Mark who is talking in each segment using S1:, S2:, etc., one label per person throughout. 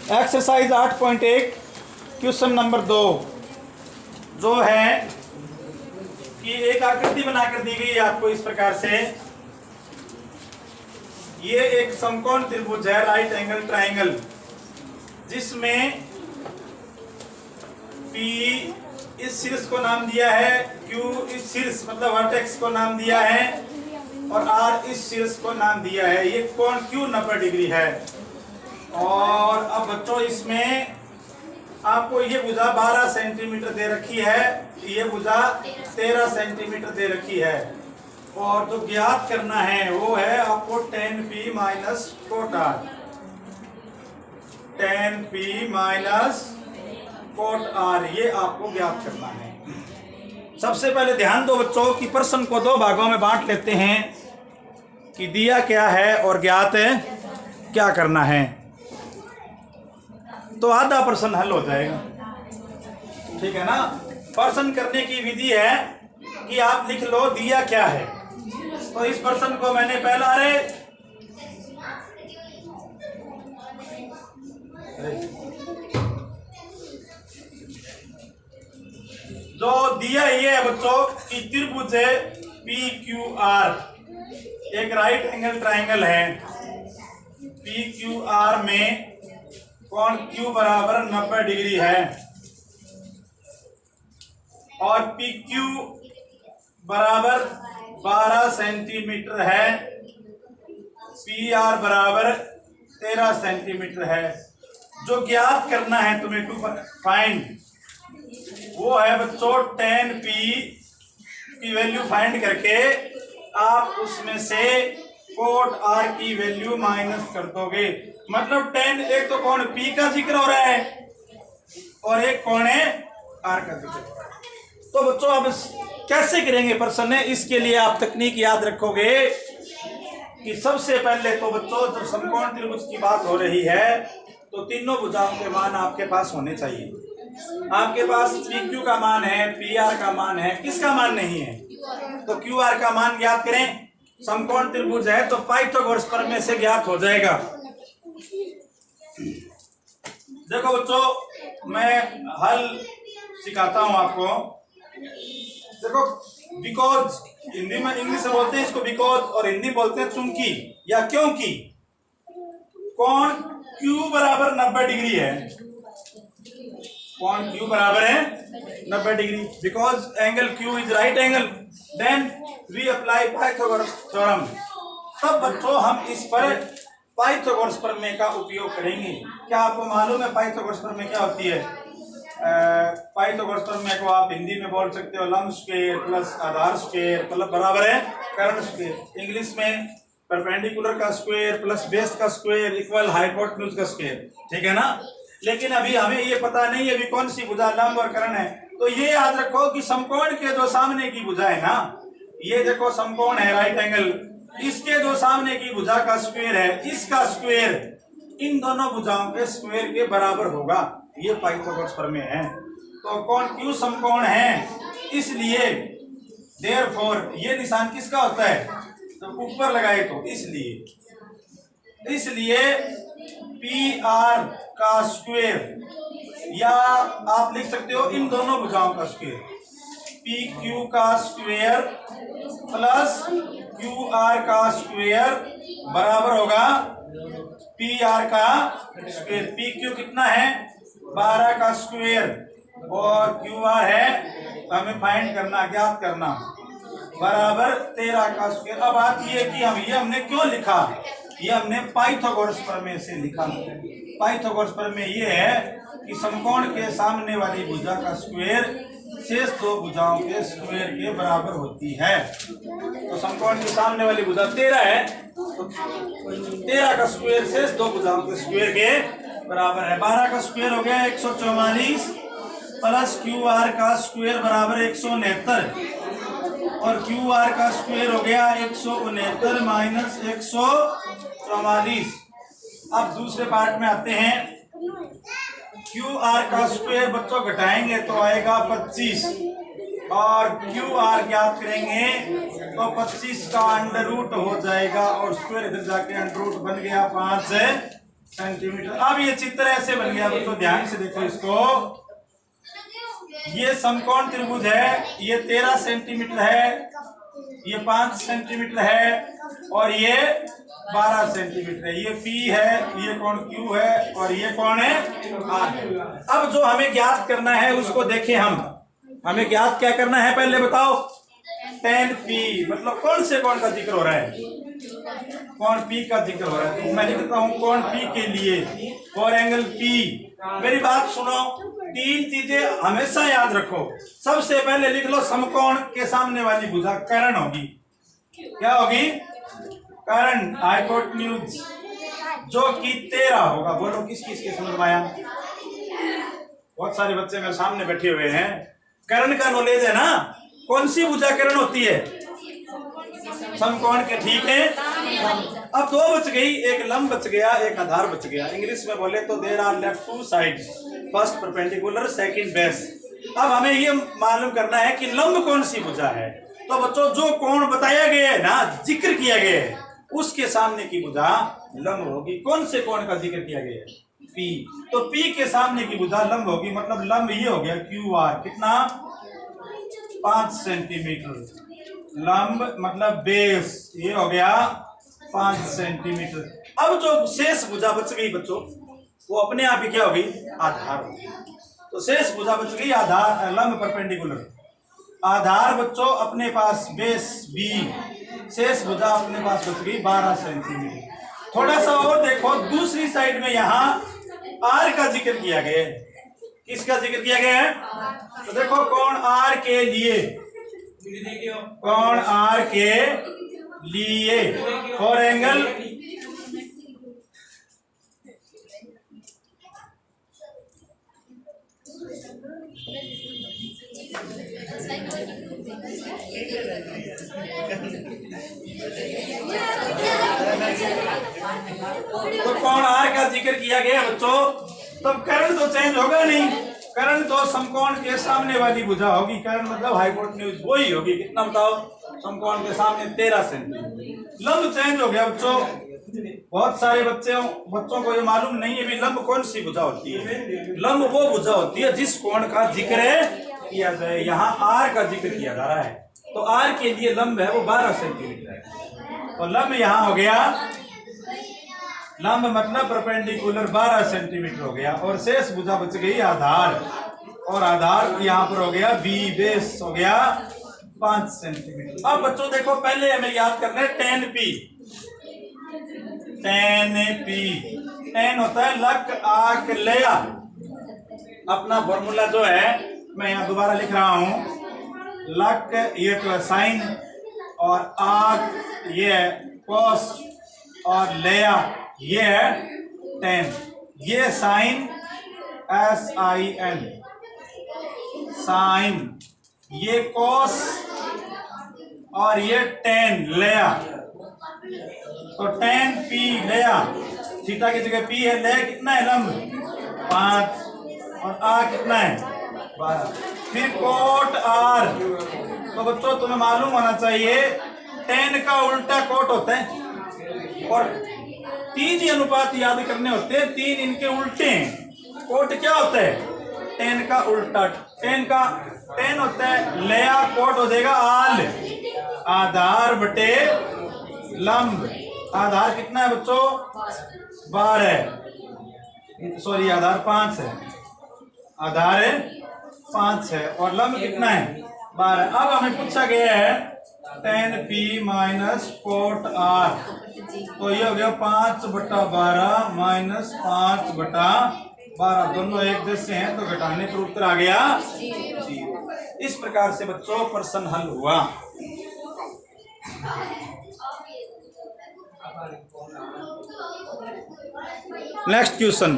S1: Exercise 8.1 question number 2 जो है कि एक आकृति बनाकर दी गई है आपको इस प्रकार से। ये एक समकोण त्रिभुज है, राइट एंगल ट्रायंगल, जिसमें P इस शीर्ष को नाम दिया है, Q इस शीर्ष मतलब वर्टेक्स को नाम दिया है और R इस शीर्ष को नाम दिया है। ये कोण Q 90 डिग्री है। और अब बच्चों इसमें आपको ये भुजा 12 सेंटीमीटर दे रखी है, ये भुजा 13 सेंटीमीटर दे रखी है। और जो ज्ञात करना है वो है आपको tan P minus cot R, tan P minus cot R, ये आपको ज्ञात करना है। सबसे पहले ध्यान दो बच्चों कि प्रश्न को दो भागों में बांट लेते हैं कि दिया क्या है और ज्ञात है क्या करना है, तो आधा प्रश्न हल हो जाएगा। ठीक है ना। प्रश्न करने की विधि है कि आप लिख लो दिया क्या है। तो इस प्रश्न को मैंने पहला जो दिया ये है बच्चों कि त्रिभुज है PQR, एक राइट एंगल ट्रायंगल है। PQR में कोण Q बराबर 90 डिग्री है और PQ बराबर 12 सेंटीमीटर है, PR बराबर 13 सेंटीमीटर है। जो ज्ञात करना है तुम्हें टू फाइंड वो है बच्चों tan P की वैल्यू फाइंड करके आप उसमें से cot R की वैल्यू माइनस कर दोगे। मतलब tan, एक तो कोण P का जिक्र हो रहा है और एक कोण है R का जिक्र हो रहा है। तो बच्चों अब कैसे करेंगे प्रश्न है, इसके लिए आप तकनीक याद रखोगे कि सबसे पहले तो बच्चों जब समकोण त्रिभुज की बात हो रही है तो तीनों भुजाओं के मान आपके पास होने चाहिए। आपके पास PQ का मान है, PR का मान है, किसका मान नहीं है? तो QR का मान ज्ञात करें। समकोण त्रिभुज है तो पाइथागोरस प्रमेय से ज्ञात हो जाएगा। देखो बच्चों मैं हल सिखाता हूं आपको। देखो बिकॉज हिंदी में, इंग्लिश में बोलते हैं इसको बिकॉज और हिंदी बोलते हैं चूंकि या क्योंकि कोण Q बराबर 90 डिग्री है, कोण Q बराबर है 90 degree, because angle Q is right angle, then we apply Pythagoras theorem. तब बच्चों हम इस पर पाइथागोरस प्रमेय का उपयोग करेंगे। क्या आपको मालूम है पाइथागोरस प्रमेय क्या होती है? पाइथागोरस प्रमेय को आप हिंदी में बोल सकते हो लंब स्क्वायर प्लस आधार स्क्वायर मतलब बराबर है कर्ण स्क्वायर। इंग्लिश में परपेंडिकुलर का स्क्वायर प्लस बेस का स्क्वायर इक्वल हाइपोटेन्यूज का स्क्वायर। ठीक है ना। लेकिन अभी हमें ये पता नहीं है अभी कौन सी भुजा लंब और कर्ण है। तो ये याद रखो कि समकोण के जो सामने की भुजा है ना, ये देखो समकोण है राइट एंगल, इसके जो सामने की भुजा का स्क्वायर है, इसका स्क्वायर इन दोनों भुजाओं के स्क्वायर के बराबर होगा। ये पाइथागोरस प्रमेय है। तो कोण Q समकोण है, इसलिए देयरफॉर ये निशान किसका होता है? तो ऊपर लगाए तो इसलिए PR का स्क्वायर या आप लिख सकते हो इन दोनों भुजाओं का स्क्वायर, PQ का स्क्वायर प्लस QR का स्क्वायर बराबर होगा PR का स्क्वायर। PQ कितना है? 12 का स्क्वायर और QR है हमें फाइंड करना, ज्ञात करना, बराबर 13 का स्क्वायर। अब बात ये कि हमने क्यों लिखा? ये हमने पाइथागोरस प्रमेय से लिखा। पाइथागोरस प्रमेय ये है कि समकोण के सामने वाली भुजा का स्क्वायर शेष दो भुजाओं के स्क्वायर के बराबर होती है। तो समकोण के सामने वाली भुजा 13 है तो 13 का स्क्वायर शेष दो भुजाओं के स्क्वायर के बराबर है। 12 का स्क्वायर हो गया 144 प्लस QR का स्क्वायर बराबर 169 और QR का स्क्वायर हो गया 169 माइनस 144। अब दूसरे पार्ट में आते हैं। QR का स्क्वायर बच्चों घटाएंगे तो आएगा 25 और QR ज्ञात करेंगे तो 25 का अंडर रूट हो जाएगा और स्क्वायर इधर जाके अंडर रूट बन गया 5 सेंटीमीटर। अब ये चित्र ऐसे बन गया बच्चों, ध्यान से देखो इसको। ये समकोण त्रिभुज है, ये 13 सेंटीमीटर है, ये 5 सेंटीमीटर है और ये 12 सेंटीमीटर है। ये P है, ये कोण Q है और ये कोण है R है। अब जो हमें ज्ञात करना है उसको देखें हम। हमें ज्ञात क्या करना है पहले बताओ। tan P मतलब कौन से कोण का जिक्र हो रहा है? कोण P का जिक्र हो रहा है। तो मैं लिखता हूं कोण P के लिए फॉर एंगल P। मेरी बात सुनो, 3 चीजें हमेशा याद रखो। सबसे पहले लिख लो समकोण के सामने वाली भुजा कर्ण होगी। क्या होगी? कर्ण, हाइपोटेन्यूज, जो कि 13 होगा। बोलो किस किस के समझ में आया? बहुत सारे बच्चे मेरे सामने बैठे हुए हैं, कर्ण का नॉलेज है ना। कौन सी भुजा कर्ण होती है? समकोण के, ठीक है। अब 2 बच गई, एक लंब बच गया, एक आधार बच गया। इंग्लिश में बोले तो there are left 2 sides, first perpendicular, second base. अब हमें ये मालूम करना है कि लंब कौन सी भुजा है। तो बच्चों जो कोण बताया गया है ना, जिक्र किया गया है, उसके सामने की भुजा लंब होगी। कौन से कोण का जिक्र किया गया है? P। तो P के सामने की भुजा लंब होगी। मतलब लंब ये हो गया QR, कितना? 5 सेंटीमीटर। लंब मतलब बेस, ये हो गया 5 सेंटीमीटर। अब जो शेष भुजा बच गई बच्चों, वो अपने आप ही क्या होगी? आधार होगी। तो शेष भुजा बच गई आधार, लंब परपेंडिकुलर। आधार बच्चों अपने पास बेस B, शेष भुजा अपने पास बच गई 12 सेंटीमीटर। थोड़ा सा और देखो, दूसरी साइड में यहाँ R का जिक्र किया गया है। किसका जिक्र किया गया है? तो देखो कोण R के लिए, कोण R के लिए और एंगल तो कोण R का जिक्र किया गया बच्चों। तब कर्ण तो चेंज होगा नहीं, कर्ण तो समकोण के सामने वाली भुजा होगी। कर्ण मतलब हाइपोटेन्यूज वही होगी। कितना बताओ? समकोण के सामने 13 सेंटीमीटर। लंब चेंज हो गया बच्चों। बहुत सारे बच्चों को ये मालूम नहीं है भी लंब कौन सी भुजा होती है। लंब वो भुजा होती है जिस कोण का जिक्र किया जाए। यहाँ R का जिक्र किया जा रहा है, तो R के लिए लंब है वो 12 सेंटीमीटर है। तो लंब यहाँ हो गया, लंब मतलब परपेंडिकुलर 12 सेंटीमीटर हो गया। और शेष भुजा बच गई आधार, और आधार यहाँ पर हो गया B, बेस हो गया 5 सेंटीमीटर। अब बच्चों देखो, पहले हमें याद करना है tan P। tan P, tan होता है लक आक लेया। अपना फॉर्मूला जो है मैं यहाँ दोबारा लिख रहा हूं। लक ये तो है साइन, और आक ये है कॉस, और लेया ये है tan। ये साइन SIN, साइन, ये कॉस और ये tan लेया। तो tan P लेया, थीटा की जगह P है, लेया कितना है? लंब 5, और R कितना है? 12। फिर कोट R। तो बच्चों तुम्हें मालूम होना चाहिए tan का उल्टा कोट होता है, और 3 ही अनुपात याद करने होते हैं, 3 इनके उल्टे हैं। कोट क्या होता है? tan का उल्टा। tan होता है लेया, कोट हो जाएगा आल, आधार बटे लंब। आधार कितना है बच्चों? 12, सॉरी आधार 5 है, आधार 5 है, और लंब कितना है? 12। अब हमें पूछा गया है tan P minus cot R। तो ये हो गया 5/12 माइनस 5/12। दोनों एक जैसे हैं, तो घटाने पर उत्तर आ गया 0। इस प्रकार से बच्चों प्रश्न हल हुआ। Next question.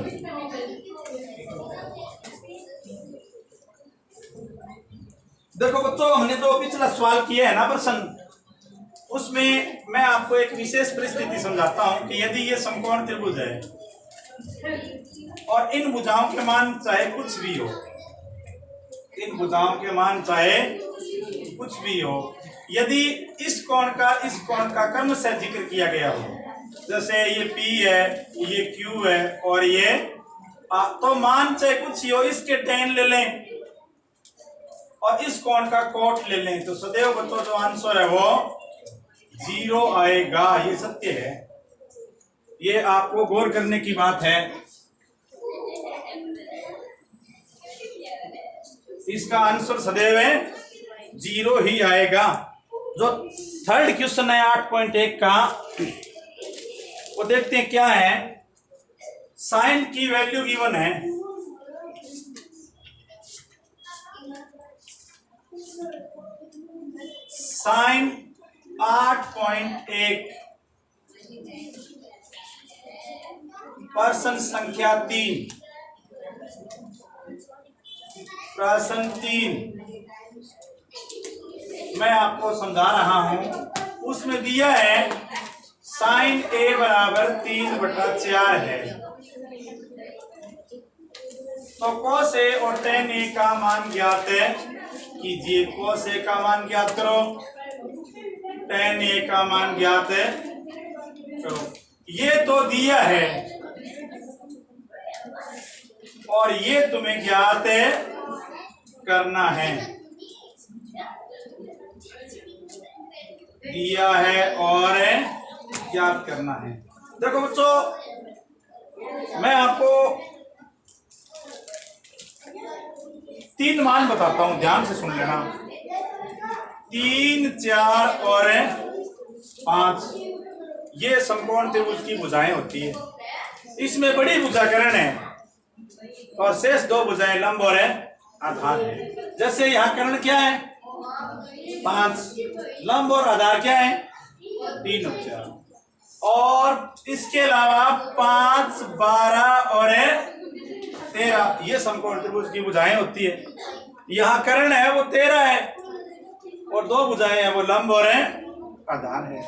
S1: देखो बच्चों, हमने जो पिछला सवाल किया है ना प्रश्न, उसमें मैं आपको एक विशेष परिस्थिति समझाता हूं कि यदि ये समकोण त्रिभुज है और इन भुजाओं के मान चाहे कुछ भी हो, इन भुजाओं के मान चाहे कुछ भी हो, यदि इस कोण का क्रम से जिक्र किया गया हो, जैसे ये P है, ये Q है और ये तो मान चाहे कुछ ही हो, इसके tan ले लें और इस कोण का कोट ले लें, तो सदैव बच्चों जो आंसर है वो 0 आएगा। ये सत्य है, ये आपको गौर करने की बात है। इसका आंसर सदैव 0 ही आएगा। जो थर्ड क्वेश्चन है 8.1 का, वो देखते हैं क्या है। साइन की वैल्यू गिवन है, साइन 8.1 प्रश्न संख्या 3, प्रश्न 3 मैं आपको समझा रहा हूं। उसमें दिया है साइन A बराबर 3/4 है, तो cos A और tan A का मान ज्ञात कीजिए। cos A का मान ज्ञात करो, tan A का मान ज्ञात करो। ये तो दिया है और ये तुम्हें ज्ञात करना है, दिया है और ज्ञात करना है। देखो बच्चों, मैं आपको 3 मान बताता हूं, ध्यान से सुन लेना। 3, 4 और 5 ये समकोण त्रिभुज की भुजाएं होती है। इसमें बड़ी भुजाकरण है और शेष 2 भुजाएं लंब और आधार है। जैसे यहाँ कर्ण क्या है 5, लंब और आधार क्या है 3 और 4, और इसके अलावा 5, 12 और 13 ये समकोण त्रिभुज की भुजाएं होती है। यहाँ कर्ण है वो 13 है और 2 भुजाएं हैं वो लंब और आधार है।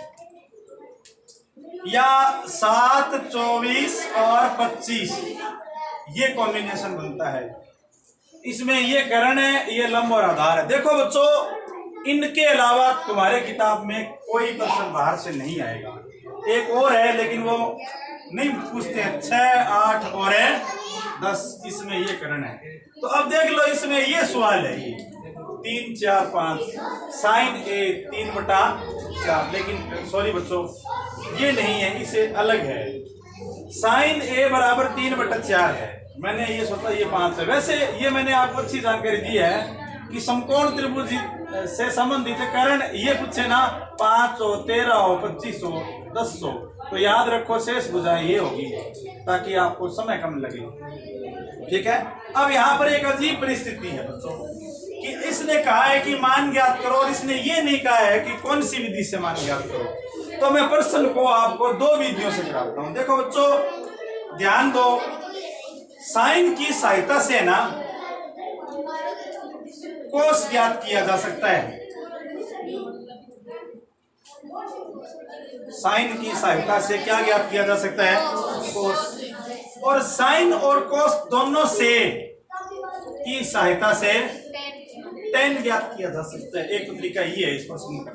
S1: या 7, 24 और 25 ये कॉम्बिनेशन बनता है। इसमें ये कर्ण है, ये लंब और आधार है। देखो बच्चों, इनके अलावा तुम्हारे किताब में कोई प्रश्न बाहर से नहीं आएगा। एक और है लेकिन वो नहीं पूछते हैं, 6, 8 और 10 इसमें ये कर्ण है। तो अब देख लो, इसमें ये सवाल है, ये 3, 4, 5 साइन A 3/4, लेकिन सॉरी बच्चों ये नहीं है, इसे अलग है। साइन A बराबर 3/4 है, मैंने ये सोचा ये 5 है। वैसे ये मैंने आपको अच्छी जानकारी दी है कि समकोण त्रिभुज से संबंधित कर्ण ये पूछे ना 5 हो, 13 हो, 25 हो, 10 हो, तो याद रखो शेष भुजाएं ये होगी, ताकि आपको समय कम लगे। ठीक है। अब यहाँ पर एक अजीब परिस्थिति है बच्चों कि इसने कहा है कि मान ज्ञात करो और इसने ये नहीं कहा है कि कौन सी विधि से मान ज्ञात करो। तो मैं प्रश्न को आपको 2 विधियों से कराता हूं। देखो बच्चों ध्यान दो, साइन की सहायता से ना कोस ज्ञात किया जा सकता है। साइन की सहायता से क्या ज्ञात किया जा सकता है, कोस। और साइन और कोस दोनों से की सहायता से tan ज्ञात किया जा सकता है। एक तरीका ये है इस प्रश्न का।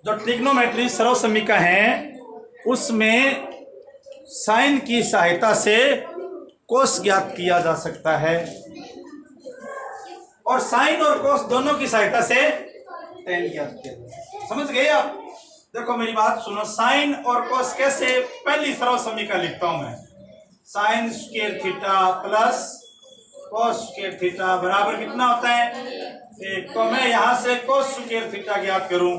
S1: जो ट्रिग्नोमेट्री सरल समीकरण है उसमें साइन की सहायता से कोस ज्ञात किया जा सकता है और साइन और कोस दोनों की सहायता से tan ज्ञात किया जा सकता है। समझ गए आप? देखो मेरी बात सुनो, साइन और कोस कैसे, पहली सरल समीकरण लिखता हूं मैं, sign square theta plus cos square theta बराबर कितना होता है 1। तो मैं यहां से कोस स्क्वायर थीटा ज्ञात करूं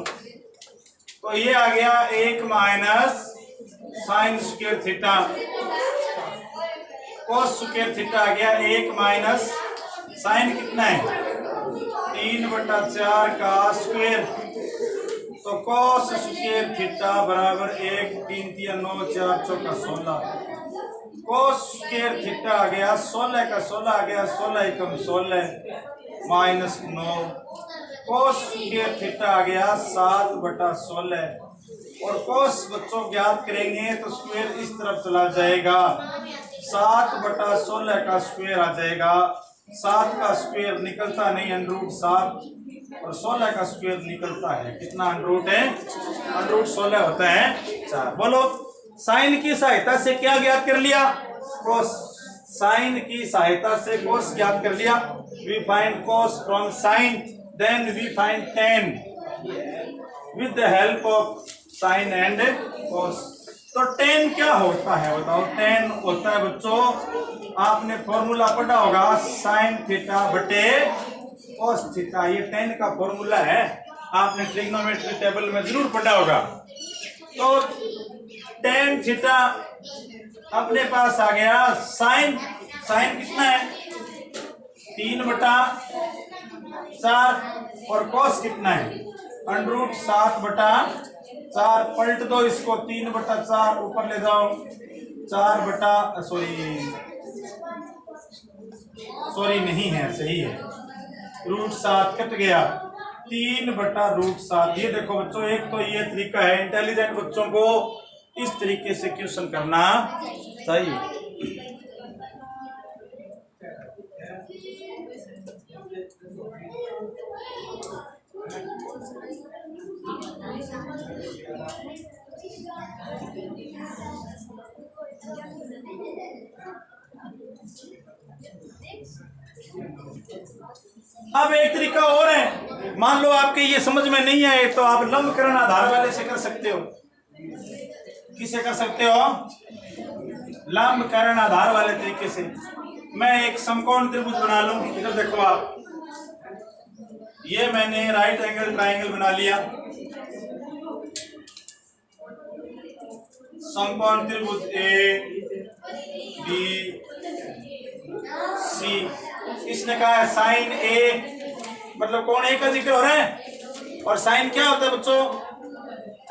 S1: तो ये आ गया 1 minus sine square theta, cos square theta आ गया 1 माइनस साइन कितना है 3/4 का स्क्वायर, तो कोस स्क्वायर थीटा बराबर 1, 3, 3, 9, 4, 4 16। कोस स्क्वायर थीटा आ गया 16 का 16 आ गया 16 एकम 16 माइनस 9। कोस स्क्वायर थीटा आ गया 7/16 और कोस बच्चों ज्ञात करेंगे तो स्क्वायर इस तरफ चला जाएगा, 7/16 का स्क्वायर आ जाएगा। 7 का स्क्वायर निकलता नहीं, √7 और 16 का स्क्वायर निकलता है कितना? अंडर है, अंडर 16 होता है 4। बोलो साइन की सहायता से क्या ज्ञात कर लिया? कोस। साइन की सहायता से कोस ज्ञात कर लिया। We find cos from sine, then we find tan with the help of sine and cos. तो टेन क्या होता है बताओ? टेन होता है बच्चों, आपने फॉर्मूला पढ़ा होगा, साइन थीटा बटे कोस थीटा। ये टेन का फॉर्मूला है, आपने ट्रिग्नोमेट्री टेबल में जरूर पढ़ा होगा। तो टेन थीटा अपने पास आ गया। साइन, साइन कितना है? 3/4। और कोस कितना है? अंडर 7/4। पलट दो इसको, 3/4 ऊपर ले जाओ, 4 सॉरी नहीं है, सही है, √7 कट गया, 3/√7। ये देखो बच्चों, एक तो ये तरीका है, इंटेलिजेंट बच्चों को इस तरीके से क्वेश्चन करना चाहिए। अब एक तरीका और है, मान लो आपके ये समझ में नहीं आए तो आप लंबकरण आधार वाले से कर सकते हो। किसे कर सकते हो? लंबकरण आधार वाले तरीके से। मैं एक समकोण त्रिभुज बना लूं, इधर देखो आप, ये मैंने राइट एंगल ट्राइंगल बना लिया, समकोण त्रिभुज ए बी सी। इसने कहा है साइन ए, मतलब कोण ए का जिक्र हो रहा है। और साइन क्या होता है बच्चों?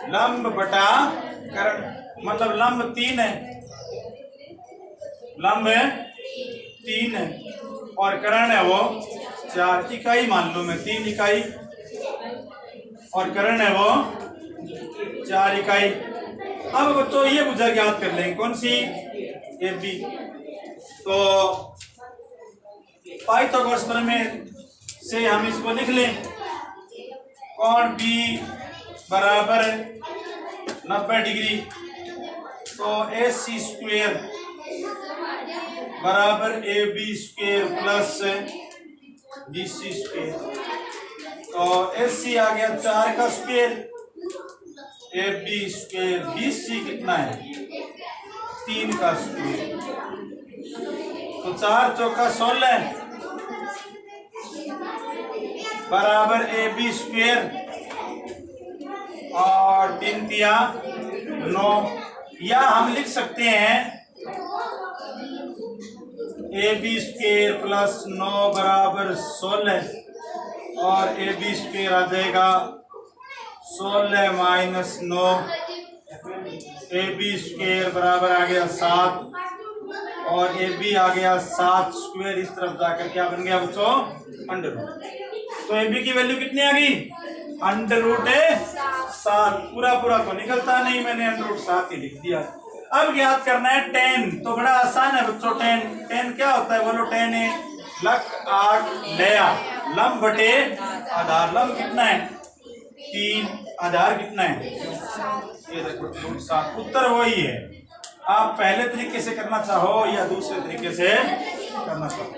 S1: लंब बटा करण, मतलब लंब 3 है, लंब 3 है और करण है वो 4 इकाई, मान लो मैं 3 इकाई और करण है वो 4 इकाई। अब बच्चों ये भुजा ज्ञात कर लेंगे, कौन सी? A B. तो पाइथागोरस प्रमेय से हम इसको लिख लें, कोण बी बराबर 90 डिग्री, तो AC स्क्वायर बराबर AB square plus BC square. तो AC आ गया 4 का स्क्वायर, AB स्क्वायर, BC कितना है? 3 का स्क्वायर। तो 4 चौका 16 बराबर AB स्क्वायर और 3 तिया 9। या हम लिख सकते हैं AB स्क्वायर प्लस 9 बराबर 16 और AB स्क्वायर आ जाएगा 16 माइनस 9, AB स्क्वायर बराबर आ गया 7 और AB आ गया 7 स्क्वायर। इस तरफ जाकर क्या बन गया बच्चों? अंडर। तो AB की वैल्यू कितनी आ गई? √7। पूरा पूरा तो निकलता नहीं, मैंने √7 ही लिख दिया। अब ज्ञात करना है टेन, तो बड़ा आसान है बच्चों। टेन क्या होता है बोलो? टेन है लक 8 लया, लंब बटे आधार। लंब कितना है? 3, आधार कितना है? ये देखो √7। उत्तर वही है। आप पहले तरीके से करना चाहो या दूसरे तरीके से करना चाहो।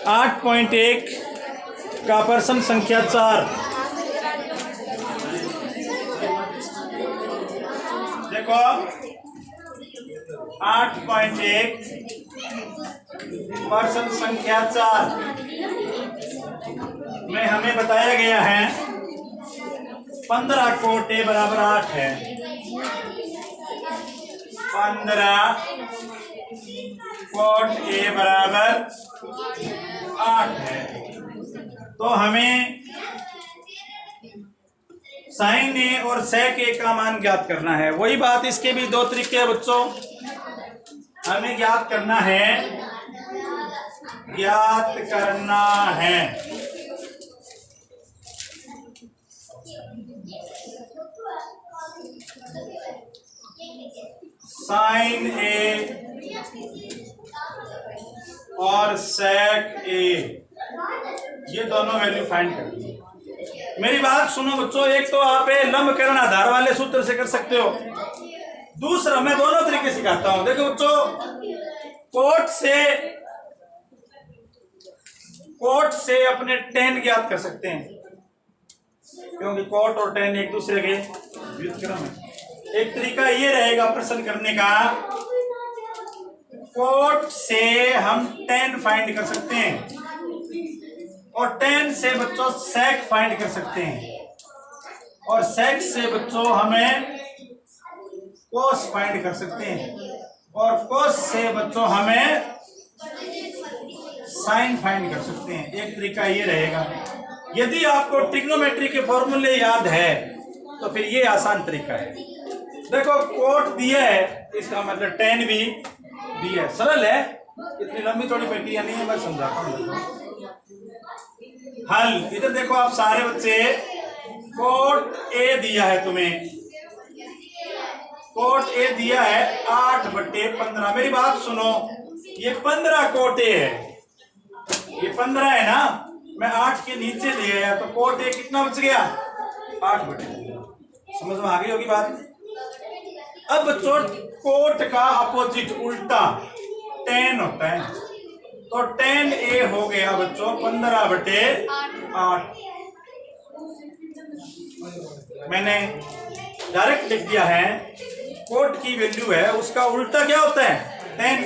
S1: आठ 8.1 का प्रश्न संख्या 4। देखो 8.1 प्रश्न संख्या 4 में हमें बताया गया है 15 कोट A बराबर 8 है। 15 कोट A बराबर 8 है। तो हमें साइन A और सेक A का मान ज्ञात करना है। वही बात, इसके भी 2 तरीके हैं बच्चों। हमें ज्ञात करना है साइन A और sec a, ये दोनों वैल्यू फाइंड करनी है। मेरी बात सुनो बच्चों, एक तो आप लंबकरण आधार वाले सूत्र से कर सकते हो, दूसरा मैं दोनों तरीके सिखाता हूं। देखो बच्चों, कोट से अपने tan ज्ञात कर सकते हैं, क्योंकि कोट और tan एक दूसरे के व्युत्क्रम है। एक तरीका ये रहेगा प्रश्न करने का, कोट से हम tan फाइंड कर सकते हैं और tan से बच्चों sec फाइंड कर सकते हैं, और sec से बच्चों हमें cos फाइंड कर सकते हैं, और cos से बच्चों हमें sin फाइंड कर सकते हैं। एक तरीका ये रहेगा। यदि आपको ट्रिग्नोमेट्री के फॉर्मूले याद है तो फिर ये आसान तरीका है। देखो कोट दिया है, इसका मतलब tan भी दिया है, सरल है, इतनी लंबी थोड़ी प्रक्रिया नहीं है, मैं समझाता हूँ। हल इधर देखो आप सारे बच्चे, कोट A दिया है तुम्हें, कोट A दिया है 8/15। मेरी बात सुनो, ये 15 कोट A है, ये 15 है ना, मैं 8 के नीचे ले आया तो कोट A कितना बच गया, 8/15। समझ में आ गई होगी बात। अब बच्चों कोट का अपोजिट उल्टा tan होता है, तो tan A हो गया बच्चों 15/8। मैंने डायरेक्ट लिख दिया है, कोट की वैल्यू है, उसका उल्टा क्या होता है, tan।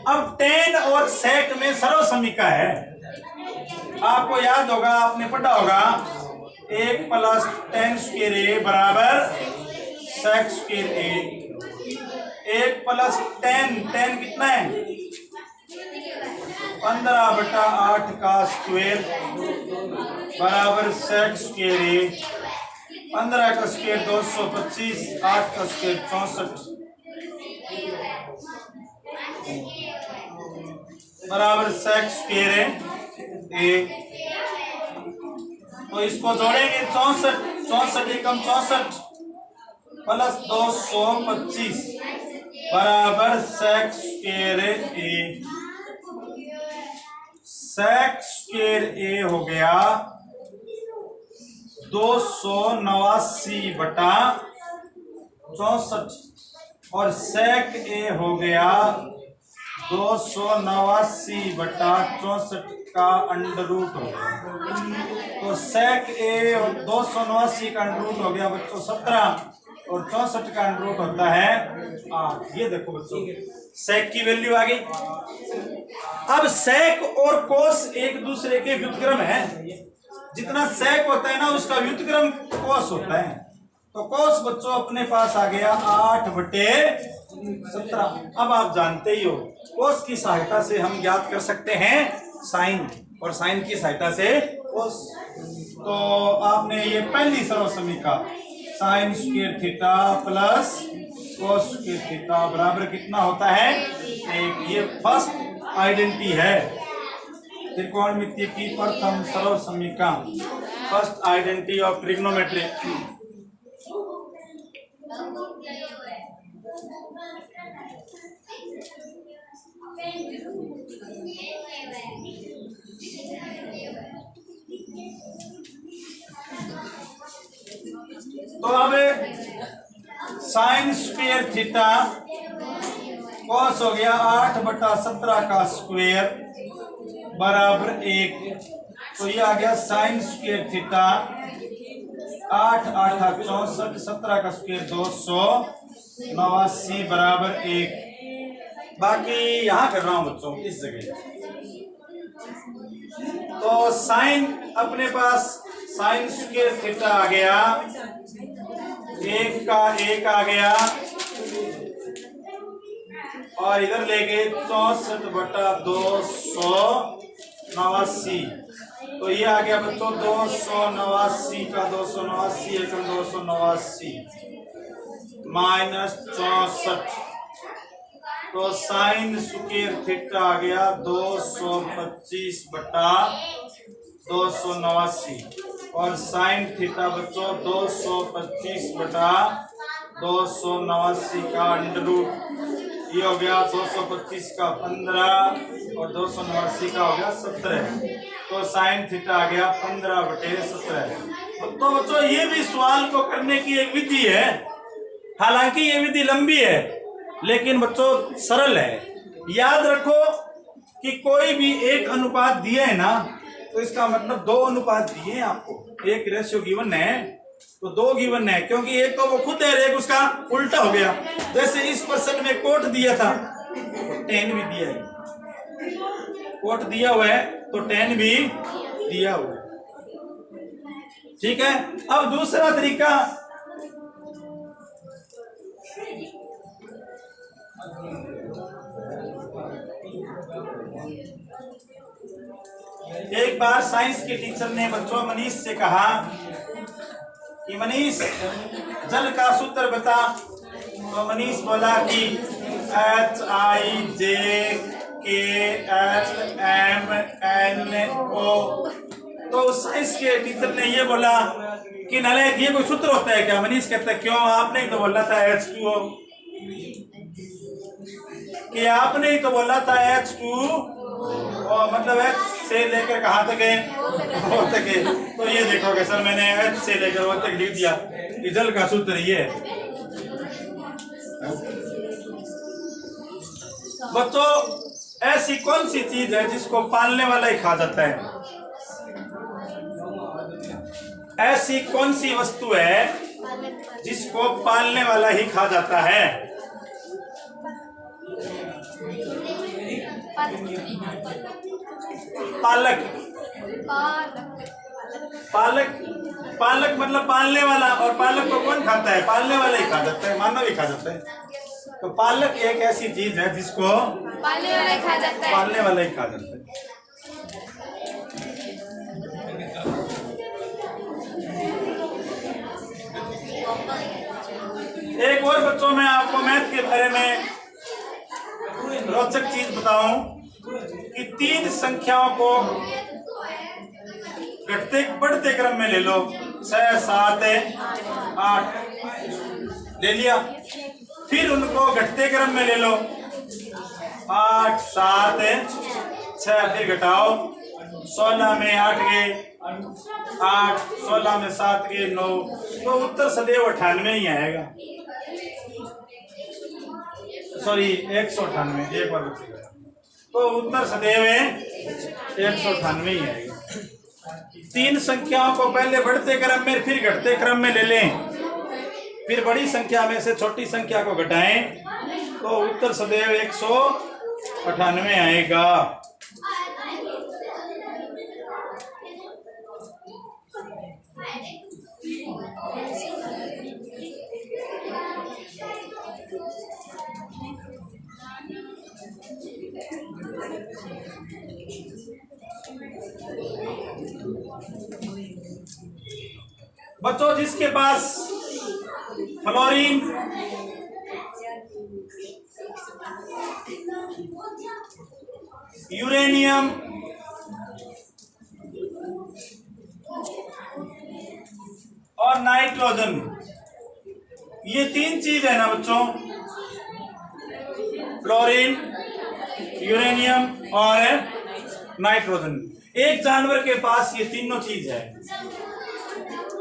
S1: अब tan और sec में सर्व समीका है, आपको याद होगा, आपने पढ़ा होगा, 1 + tan² A बराबर sec² A। 1 + tan कितना है, 15/8 का स्क्वायर बराबर sec² A। 15 का स्क्वायर 225, 8 का स्क्वायर 64 बराबर sec² A। तो इसको जोड़ेंगे, 64 एकम 64 प्लस 225 बराबर sec² A। sec² A हो गया 289/64 और sec A हो गया 289/64 का अंडर-रूट हो गया। तो sec A और 289 का अंडर-रूट हो गया बच्चों 17, और 64 का अंडर-रूट होता है 8। ये देखो बच्चों, sec की वैल्यू आ गई। अब sec और cos एक दूसरे के व्युत्क्रम है, जितना sec होता है ना उसका व्युत्क्रम cos होता है, तो cos बच्चों अपने पास आ गया 8/17। अब आप जानते ही हो, cos की सहायता से हम ज्ञात कर सकते हैं sin, और sin की सहायता से cos। तो आपने ये पहली सर्व समीका sin² theta plus cos² theta बराबर कितना होता है, 1। ये फर्स्ट आइडेंटिटी है, त्रिकोणमितीय की प्रथम सर्व समीका, फर्स्ट आइडेंटिटी ऑफ ट्रिग्नोमेट्री। तो अब sin² थीटा cos हो गया 8/17 का स्क्वायर बराबर 1। तो ये आ गया sin² थीटा 8 8 64, 17 का स्क्वायर 289 बराबर 1। बाकी यहां कर रहा हूं बच्चों इस जगह। तो साइन अपने पास sin² थीटा आ गया, 1 का 1 आ गया, और इधर ले गए 64/289। तो ये आ गया बच्चों 289 का 289 एकम 289 माइनस 64। तो sin² थीटा आ गया 225/289, और sin थीटा बच्चों 225/289 का अंडर रूट, ये हो गया 225 का 15 और 289 का हो गया 17, तो साइन थीटा आ गया 15/17। तो बच्चों ये भी सवाल को करने की एक विधि है, हालांकि ये विधि लंबी है लेकिन बच्चों सरल है। याद रखो कि कोई भी एक अनुपात दिया है ना, तो इसका मतलब 2 अनुपात दिए हैं आपको, एक रेशियो गिवन है तो 2 गिवन है, क्योंकि एक तो वो खुद है, एक उसका उल्टा हो गया। जैसे इस पर्सन में कोट दिया था तो 10 भी दिया है, कोट दिया हुआ है तो 10 भी दिया हुआ है। ठीक है, अब दूसरा तरीका, एक बार साइंस के टीचर ने बच्चों मनीष से कहा कि मनीष जल का सूत्र बता, तो मनीष बोला कि HIJKLMNO। तो साइंस के टीचर ने ये बोला कि नालायक ये कोई सूत्र होता है क्या? मनीष कहता है क्यों, आपने ही तो बोला था H2O, कि आपने ही तो बोला था H2 और मतलब H से लेकर कहाँ तक है, O तक है। तो ये देखोगे सर मैंने H से लेकर O तक लिख दिया कि जल का सूत्र ये है। बच्चों ऐसी कौन सी चीज है जिसको पालने वाला ही खा जाता है? ऐसी कौन सी वस्तु है जिसको पालने वाला ही खा जाता है? पालक। पालक, पालक मतलब पालने वाला, और पालक को कौन खाता है? पालने वाला ही खा जाता है, मानव ही खा जाता है। तो पालक एक ऐसी चीज है जिसको पालने वाला ही खा जाता है, पालने वाला ही खा जाता है। एक और बच्चों में आपको मैथ के बारे में रोचक चीज बताऊं कि 3 संख्याओं को घटते बढ़ते क्रम में ले लो, 6, 7, 8 ले लिया, फिर उनको घटते क्रम में ले लो, 8, 7, 6, फिर घटाओ, 16 में 8 गए 8, 16 में 7 गए 9, तो उत्तर सदैव 98 ही आएगा। सॉरी 198, एक बार बचेगा, तो उत्तर सदैव 198 ही आएगा। 3 संख्याओं को पहले बढ़ते क्रम में फिर घटते क्रम में ले लें, फिर बड़ी संख्या में से छोटी संख्या को घटाएं, तो उत्तर सदैव 198 आएगा। बच्चों जिसके पास फ्लोरीन, यूरेनियम और नाइट्रोजन, ये 3 चीज है ना बच्चों, फ्लोरीन, यूरेनियम और नाइट्रोजन, एक जानवर के पास ये तीनों चीज है,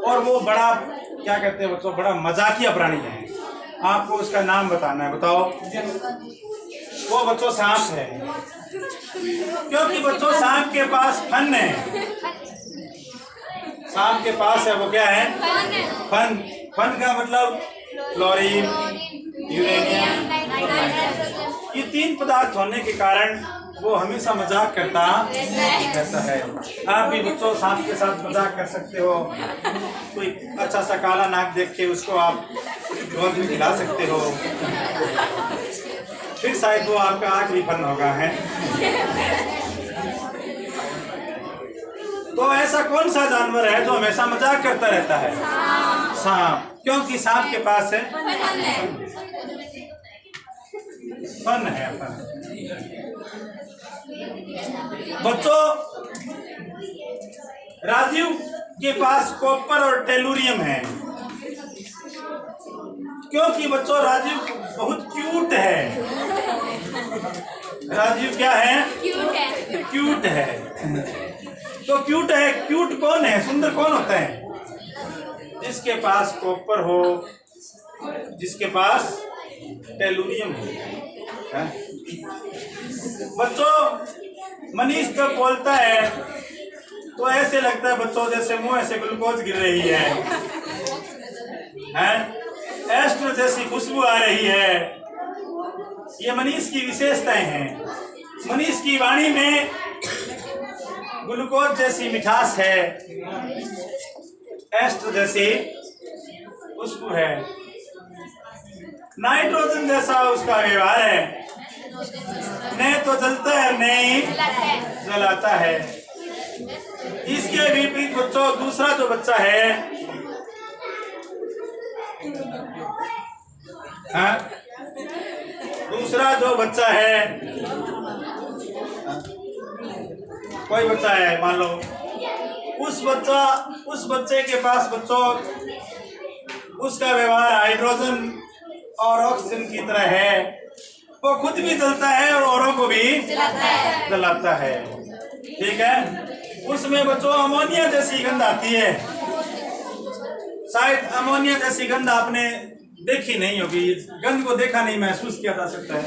S1: और वो बड़ा क्या कहते हैं बच्चों, बड़ा मजाकिया प्राणी है। आपको उसका नाम बताना है, बताओ। वो बच्चों सांप है, क्योंकि बच्चों सांप के पास फन है, सांप के पास है वो क्या है, फन। फन का मतलब फ्लोरीन, यूरेनियम, ये 3 पदार्थ होने के कारण वो हमेशा मजाक करता रहता है। आप भी बच्चों सांप के साथ मजाक कर सकते हो, कोई अच्छा सा काला नाक देख के उसको आप रोज भी खिला सकते हो, फिर शायद वो आपका आखिरी फन होगा है। तो ऐसा कौन सा जानवर है जो हमेशा मजाक करता रहता है? सांप, क्योंकि सांप के पास है फन है, फन। बच्चों राजीव के पास कॉपर और टेलुरियम है, क्योंकि बच्चों राजीव बहुत क्यूट है। राजीव क्या है? क्यूट है। तो क्यूट है, क्यूट कौन है, सुंदर कौन होता है? जिसके पास कॉपर हो, जिसके पास टेलुरियम हो। बच्चों मनीष जब बोलता है तो ऐसे लगता है बच्चों जैसे मुंह से ग्लूकोज गिर रही है, एस्ट्रो जैसी खुशबू आ रही है। ये मनीष की विशेषताएं हैं। मनीष की वाणी में ग्लूकोज जैसी मिठास है, एस्ट्रो जैसी खुशबू है, नाइट्रोजन जैसा उसका व्यवहार है। न तो जलता है न ही जलाता है। इसके विपरीत बच्चों दूसरा जो बच्चा है, दूसरा जो बच्चा है, कोई बच्चा है मान लो, उस बच्चे के पास बच्चों उसका व्यवहार हाइड्रोजन और ऑक्सीजन की तरह है। वो खुद भी जलता है और औरों को भी जलाता है। ठीक है। उसमें बच्चों अमोनिया जैसी गंध आती है। शायद अमोनिया जैसी गंध आपने देखी नहीं होगी, गंध को देखा नहीं, महसूस किया जा सकता है।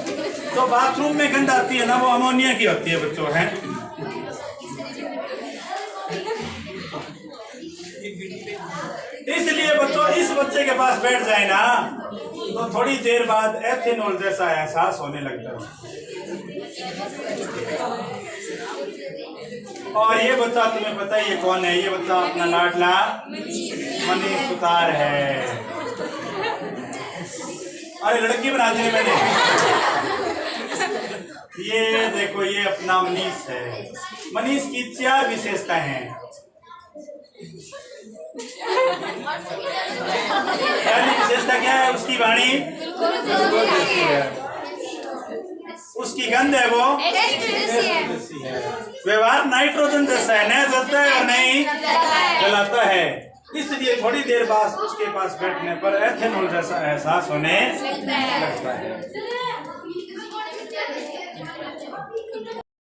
S1: तो बाथरूम में गंध आती है ना, वो अमोनिया की होती है बच्चों, है। इसलिए बच्चों इस बच्चे के पास बैठ जाए ना तो थोड़ी देर बाद एथेनॉल जैसा एहसास होने लगता है। और ये बच्चा तुम्हें पता ही है कौन है? ये बच्चा अपना लाडला मनीष सुतार है। अरे लड़की बना दी मैंने। ये देखो, ये अपना मनीष है। मनीष की 4 विशेषताएं हैं। पहली विशेषता क्या है? उसकी वाणी है, उसकी गंध है वो है, व्यवहार नाइट्रोजन जैसा है, न जलता है और नहीं जलाता है। इसलिए थोड़ी देर बाद उसके पास बैठने पर एथेनॉल जैसा एहसास होने लगता है।